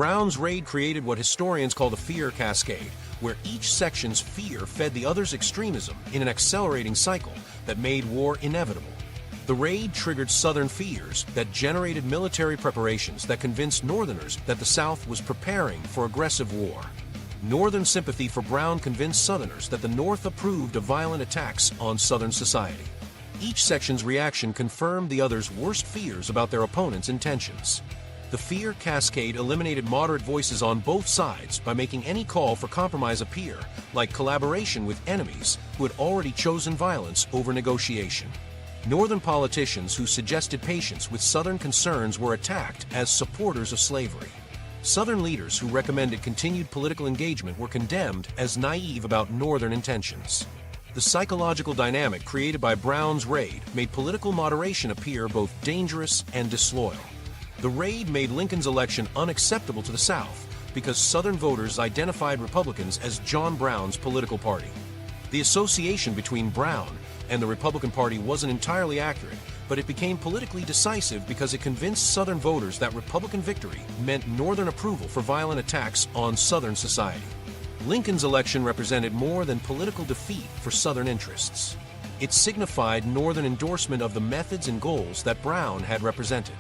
Brown's raid created what historians call the fear cascade, where each section's fear fed the other's extremism in an accelerating cycle that made war inevitable. The raid triggered Southern fears that generated military preparations that convinced Northerners that the South was preparing for aggressive war. Northern sympathy for Brown convinced Southerners that the North approved of violent attacks on Southern society. Each section's reaction confirmed the other's worst fears about their opponent's intentions. The fear cascade eliminated moderate voices on both sides by making any call for compromise appear like collaboration with enemies who had already chosen violence over negotiation. Northern politicians who suggested patience with Southern concerns were attacked as supporters of slavery. Southern leaders who recommended continued political engagement were condemned as naive about Northern intentions. The psychological dynamic created by Brown's raid made political moderation appear both dangerous and disloyal. The raid made Lincoln's election unacceptable to the South because Southern voters identified Republicans as John Brown's political party. The association between Brown and the Republican Party wasn't entirely accurate, but it became politically decisive because it convinced Southern voters that Republican victory meant Northern approval for violent attacks on Southern society. Lincoln's election represented more than political defeat for Southern interests. It signified Northern endorsement of the methods and goals that Brown had represented.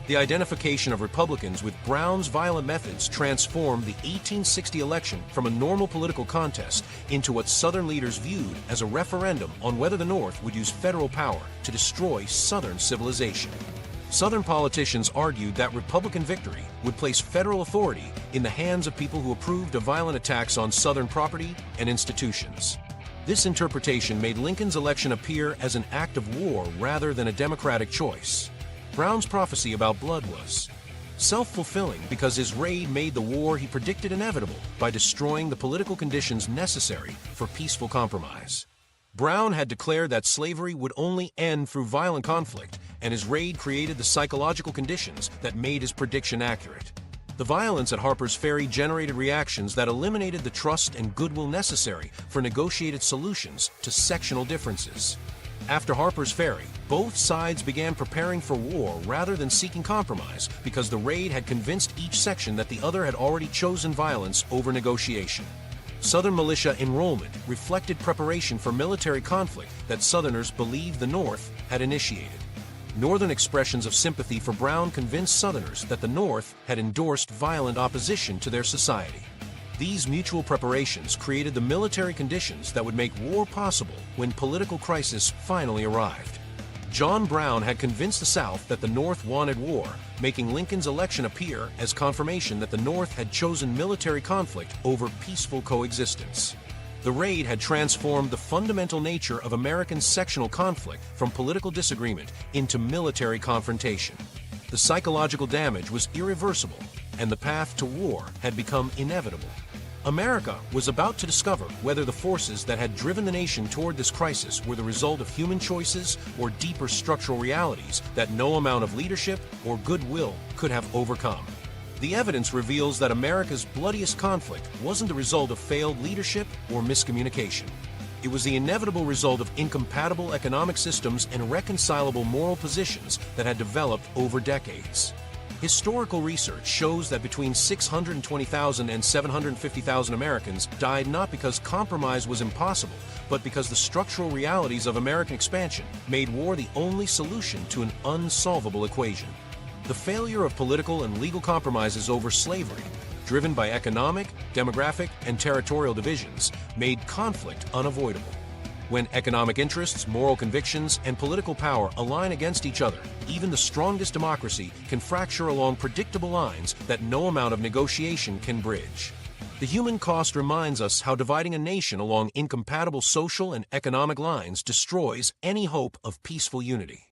The identification of Republicans with Brown's violent methods transformed the 1860 election from a normal political contest into what Southern leaders viewed as a referendum on whether the North would use federal power to destroy Southern civilization. Southern politicians argued that Republican victory would place federal authority in the hands of people who approved of violent attacks on Southern property and institutions. This interpretation made Lincoln's election appear as an act of war rather than a democratic choice. Brown's prophecy about blood was self-fulfilling because his raid made the war he predicted inevitable by destroying the political conditions necessary for peaceful compromise. Brown had declared that slavery would only end through violent conflict, and his raid created the psychological conditions that made his prediction accurate. The violence at Harpers Ferry generated reactions that eliminated the trust and goodwill necessary for negotiated solutions to sectional differences. After Harpers Ferry, both sides began preparing for war rather than seeking compromise because the raid had convinced each section that the other had already chosen violence over negotiation. Southern militia enrollment reflected preparation for military conflict that Southerners believed the North had initiated. Northern expressions of sympathy for Brown convinced Southerners that the North had endorsed violent opposition to their society. These mutual preparations created the military conditions that would make war possible when political crisis finally arrived. John Brown had convinced the South that the North wanted war, making Lincoln's election appear as confirmation that the North had chosen military conflict over peaceful coexistence. The raid had transformed the fundamental nature of American sectional conflict from political disagreement into military confrontation. The psychological damage was irreversible, and the path to war had become inevitable. America was about to discover whether the forces that had driven the nation toward this crisis were the result of human choices or deeper structural realities that no amount of leadership or goodwill could have overcome. The evidence reveals that America's bloodiest conflict wasn't the result of failed leadership or miscommunication. It was the inevitable result of incompatible economic systems and irreconcilable moral positions that had developed over decades. Historical research shows that between 620,000 and 750,000 Americans died not because compromise was impossible, but because the structural realities of American expansion made war the only solution to an unsolvable equation. The failure of political and legal compromises over slavery, driven by economic, demographic, and territorial divisions, made conflict unavoidable. When economic interests, moral convictions, and political power align against each other, even the strongest democracy can fracture along predictable lines that no amount of negotiation can bridge. The human cost reminds us how dividing a nation along incompatible social and economic lines destroys any hope of peaceful unity.